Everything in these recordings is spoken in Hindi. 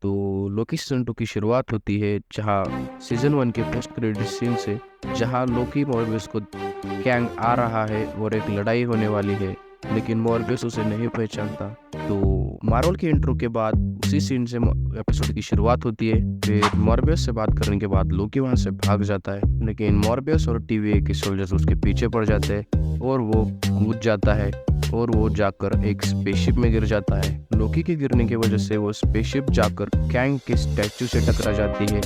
तो लोकी सीजन 2 की शुरुआत होती है जहाँ सीजन 1 के पोस्ट क्रेडिट सीन से, जहाँ लोकी मॉर्बियस को कैंग आ रहा है और एक लड़ाई होने वाली है, लेकिन मॉर्बियस उसे नहीं पहचानता। तो मार्वल के इंट्रो के बाद उसी सीन से एपिसोड की शुरुआत होती है। फिर मॉर्बियस से बात करने के बाद लोकी वहां से भाग जाता है, लेकिन मॉर्बियस और TVA के सोल्जर्स उसके पीछे पड़ जाते हैं और वो कूद जाता है और वो जाकर एक स्पेसशिप में गिर जाता है। लोकी के गिरने की वजह से वो स्पेसशिप जाकर कैंग के स्टैचू से टकरा जाती है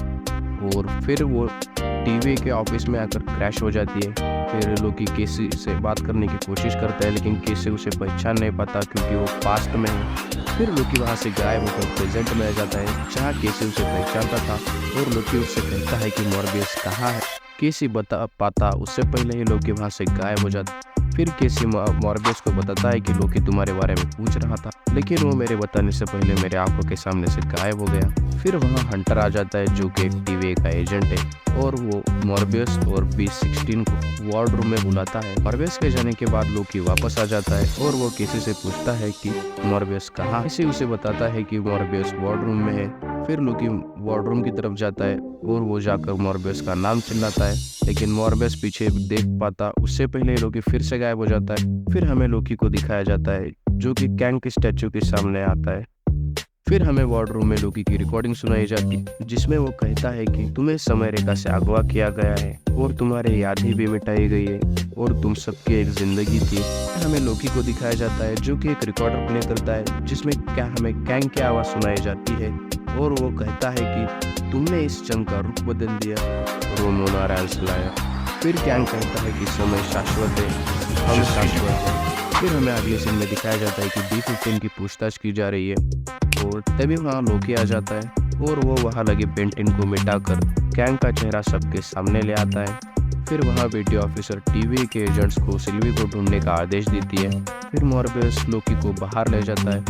और फिर वो TVA के ऑफिस में आकर क्रैश हो जाती है। फिर लोकी केसी से बात करने की कोशिश करता है, लेकिन केसी उसे पहचान नहीं पाता क्योंकि वो पास्ट में है। फिर लोकी वहाँ से गायब होकर प्रेजेंट में आ जाता है, जहाँ केसी उसे पहचानता था और लोकी उससे कहता है कि मॉर्बियस कहाँ है। केसी बता पाता उससे पहले ही लोकी वहाँ से गायब हो जाता। फिर केसी मॉर्बियस को बताता है कि लोकी तुम्हारे बारे में पूछ रहा था, लेकिन वो मेरे बताने से पहले मेरे आंखों के सामने से गायब हो गया। फिर वहाँ हंटर आ जाता है जो कि एक TVA का एजेंट है और वो मॉर्बियस और B16 को वार्ड रूम में बुलाता है। मॉर्बियस के जाने के बाद लोकी वापस आ जाता है और वो केसी से पूछता है कि मॉर्बियस कहाँ। केसी उसे बताता है कि मॉर्बियस वार्ड रूम में है। फिर लोकी वार्ड रूम की तरफ जाता है और वो जाकर मॉर्बियस का नाम चिल्लाता है, लेकिन मॉर्बियस पीछे देख पाता उससे पहले लोकी फिर से गायब हो जाता है। फिर हमें लोकी को दिखाया जाता है जो कि कैंग के स्टैचू के सामने आता है। फिर हमें वार्ड रूम में लोकी की रिकॉर्डिंग सुनाई जाती है, जिसमें वो कहता है कि तुम्हें समय रेखा से अगवा किया गया है और तुम्हारी यादें भी मिटाई गई है और तुम सबकी एक जिंदगी थी। हमें लोकी को दिखाया जाता है जो कि एक रिकॉर्डर प्ले करता है, जिसमें क्या हमें कैंग की आवाज़ सुनाई जाती है और वो कहता है कि तुमने इस जंग का रुख बदल दिया और वो मोनारांस लाया। फिर कैंग कहता है कि समय शाश्वत है, हम शाश्वत हैं। फिर हमें अगले सीन में दिखाया जाता है कि B15 की पूछताछ की जा रही है और तभी वहाँ लोकी आ जाता है और वो वहाँ लगे पेंटिंग को मिटाकर कैंग का चेहरा सबके सामने ले आता है। फिर वहाँ BT ऑफिसर TVA के एजेंट्स को सिल्वी को ढूंढने का आदेश देती है। फिर मॉर्बियस लोकी को बाहर ले जाता है।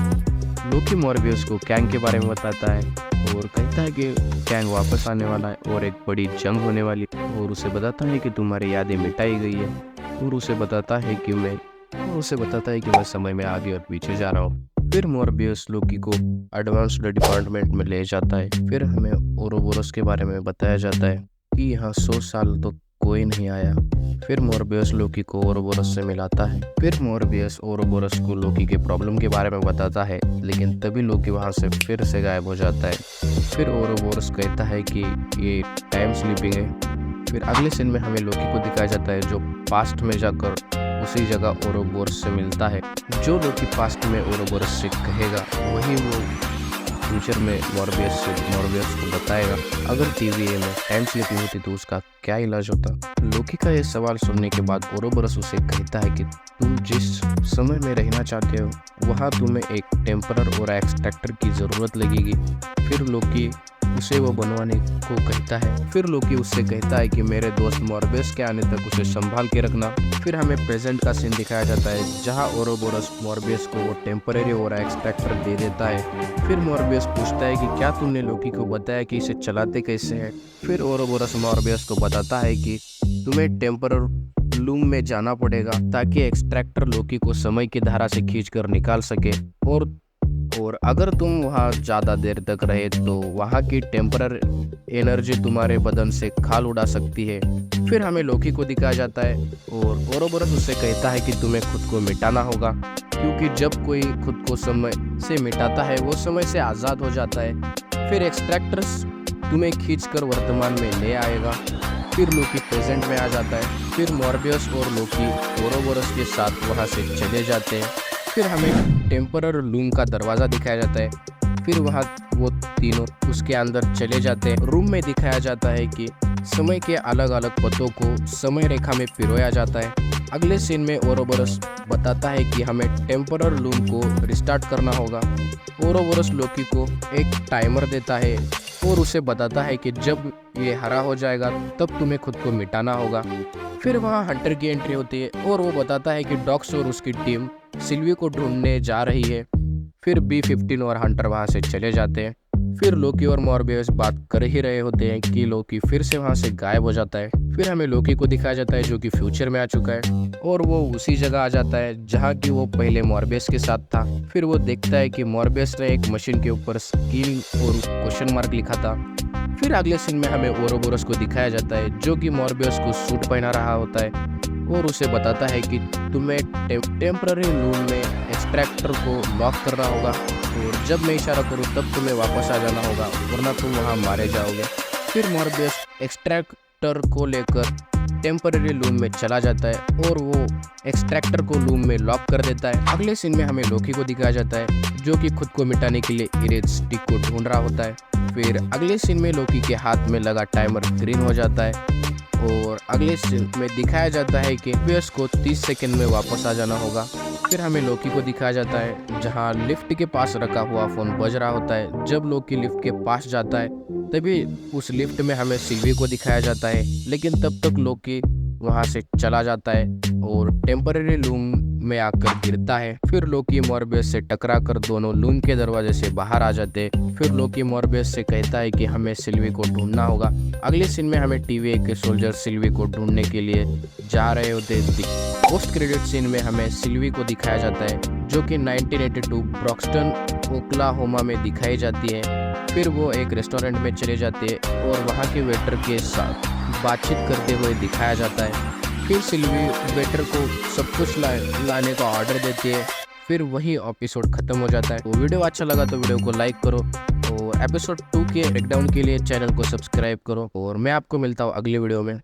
लोकी मॉर्बियस को कैंग के बारे में बताता है और कहता है कि कैंग वापस आने वाला है और एक बड़ी जंग होने वाली है और उसे बताता है कि तुम्हारी यादें मिटाई गई है और उसे बताता है कि मैं समय में आगे और पीछे जा रहा हूँ। फिर मॉर्बियस लोकी को एडवांस्ड डिपार्टमेंट में ले जाता है। फिर हमें ओरोबोरस के बारे में बताया जाता है कि यहाँ 100 साल तो कोई नहीं आया। फिर मॉर्बियस लोकी को ओरोबोरस से मिलाता है। फिर मॉर्बियस ओरोबोरस को लोकी के प्रॉब्लम के बारे में बताता है, लेकिन तभी लोकी वहाँ से फिर से गायब हो जाता है। फिर ओरोबोरस कहता है कि ये टाइम स्लीपिंग है। फिर अगले सीन में हमें लोकी को दिखाया जाता है जो पास्ट में जाकर उसी जगह ओरोबोरस से मिलता है। जो लोकी पास्ट में ओरोबोरस से कहेगा वही वो फ्यूचर में मॉर्बियस को बताएगा। अगर TVA में टाइम स्लीपिंग होती तो उसका क्या इलाज होता। लोकी का ये सवाल सुनने के बाद ओरोबोरस उसे कहता है कि तुम जिस समय में रहना चाहते हो वहाँ तुम्हें एक टेम्परर और एक्सट्रैक्टर की ज़रूरत लगेगी। फिर लोकी उसे वो बनवाने को कहता है। फिर लोकी उससे कहता है कि मेरे दोस्त मॉर्बियस के आने तक उसे संभाल के रखना। फिर हमें प्रेजेंट का सीन दिखाया जाता है जहां ओरोबोरस मॉर्बियस को वो टेम्पररी और एक्सट्रैक्टर दे देता है। फिर मॉर्बियस पूछता है कि क्या तुमने लोकी को बताया कि इसे चलाते कैसे है। फिर ओरोबोरस मॉर्बियस को बताता है कि तुम्हें टेम्परर लूम में जाना पड़ेगा ताकि एक्सट्रैक्टर लोकी को समय की धारा से खींचकर निकाल सके और अगर तुम वहाँ ज़्यादा देर तक रहे तो वहाँ की टेम्परर एनर्जी तुम्हारे बदन से खाल उड़ा सकती है। फिर हमें लोकी को दिखाया जाता है और ओरोबोरस उससे कहता है कि तुम्हें खुद को मिटाना होगा, क्योंकि जब कोई खुद को समय से मिटाता है वो समय से आज़ाद हो जाता है। फिर एक्सट्रैक्टर्स तुम्हें खींचकर वर्तमान में ले आएगा। फिर लोकी प्रेजेंट में आ जाता है। फिर मॉर्बियस और लोकी ओरोबोरस के साथ वहाँ से चले जाते हैं। फिर हमें टेम्परर लूम का दरवाज़ा दिखाया जाता है। फिर वहाँ वो तीनों उसके अंदर चले जाते हैं। रूम में दिखाया जाता है कि समय के अलग अलग पतों को समय रेखा में पिरोया जाता है। अगले सीन में ओरोबोरस बताता है कि हमें टेम्परर लूम को रिस्टार्ट करना होगा। ओरोबोरस लोकी को एक टाइमर देता है और उसे बताता है कि जब ये हरा हो जाएगा तब तुम्हें खुद को मिटाना होगा। फिर वहाँ हंटर की एंट्री होती है और वो बताता है कि डॉक्स और उसकी टीम सिल्वी को ढूंढने जा रही है। फिर B15 और हंटर वहाँ से चले जाते हैं। फिर लोकी और मॉर्बियस बात कर ही रहे होते हैं कि लोकी फिर से वहां से गायब हो जाता है। फिर हमें लोकी को दिखाया जाता है जो कि फ्यूचर में आ चुका है और वो उसी जगह आ जाता है जहाँ की वो पहले मॉर्बियस के साथ था। फिर वो देखता है कि मॉर्बियस ने एक मशीन के ऊपर स्किल और क्वेश्चन मार्क लिखा था। फिर अगले सीन में हमें ओरोबोरस को दिखाया जाता है जो कि मॉर्बियस को सूट पहना रहा होता है और उसे बताता है कि तुम्हें टेम्पररी लून में एक्सट्रैक्टर को लॉक करना होगा और जब मैं इशारा करूँ तब तुम्हें वापस आ जाना होगा वरना तुम वहाँ मारे जाओगे। फिर मॉर्बियस एक्सट्रैक्टर को लेकर टेम्पररी लूम में चला जाता है और वो एक्सट्रैक्टर को लूम में लॉक कर देता है। अगले सीन में हमें लोकी को दिखाया जाता है जो कि खुद को मिटाने के लिए इरेज स्टिक को ढूंढ रहा होता है। फिर अगले सीन में लोकी के हाथ में लगा टाइमर ग्रीन हो जाता है और अगले सीन में दिखाया जाता है कि मॉर्बियस को 30 सेकंड में वापस आ जाना होगा। फिर हमें लोकी को दिखाया जाता है जहां लिफ्ट के पास रखा हुआ फोन बज रहा होता है। जब लोकी लिफ्ट के पास जाता है तभी उस लिफ्ट में हमें सिल्वी को दिखाया जाता है, लेकिन तब तक लोकी वहां से चला जाता है और टेम्पररी लूम में आकर गिरता है। फिर लोकी मॉर्बियस से टकरा कर दोनों लूम के दरवाजे से बाहर आ जाते। फिर लोकी मॉर्बियस से कहता है कि हमें सिल्वी को ढूंढना होगा। अगले सीन में हमें TVA के सोल्जर सिल्वी को ढूंढने के लिए जा रहे होते। पोस्ट क्रेडिट सीन में हमें सिल्वी को दिखाया जाता है जो कि 1982 ब्रॉक्सटन ओक्लाहोमा में दिखाई जाती है। फिर वो एक रेस्टोरेंट में चले जाते हैं और वहाँ के वेटर के साथ बातचीत करते हुए दिखाया जाता है। फिर सिल्वी वेटर को सब कुछ लाने का ऑर्डर देती है। फिर वही एपिसोड खत्म हो जाता है। तो वीडियो अच्छा लगा तो वीडियो को लाइक करो और एपिसोड 2 के ब्रेकडाउन के लिए चैनल को सब्सक्राइब करो और मैं आपको मिलता हूँ अगले वीडियो में।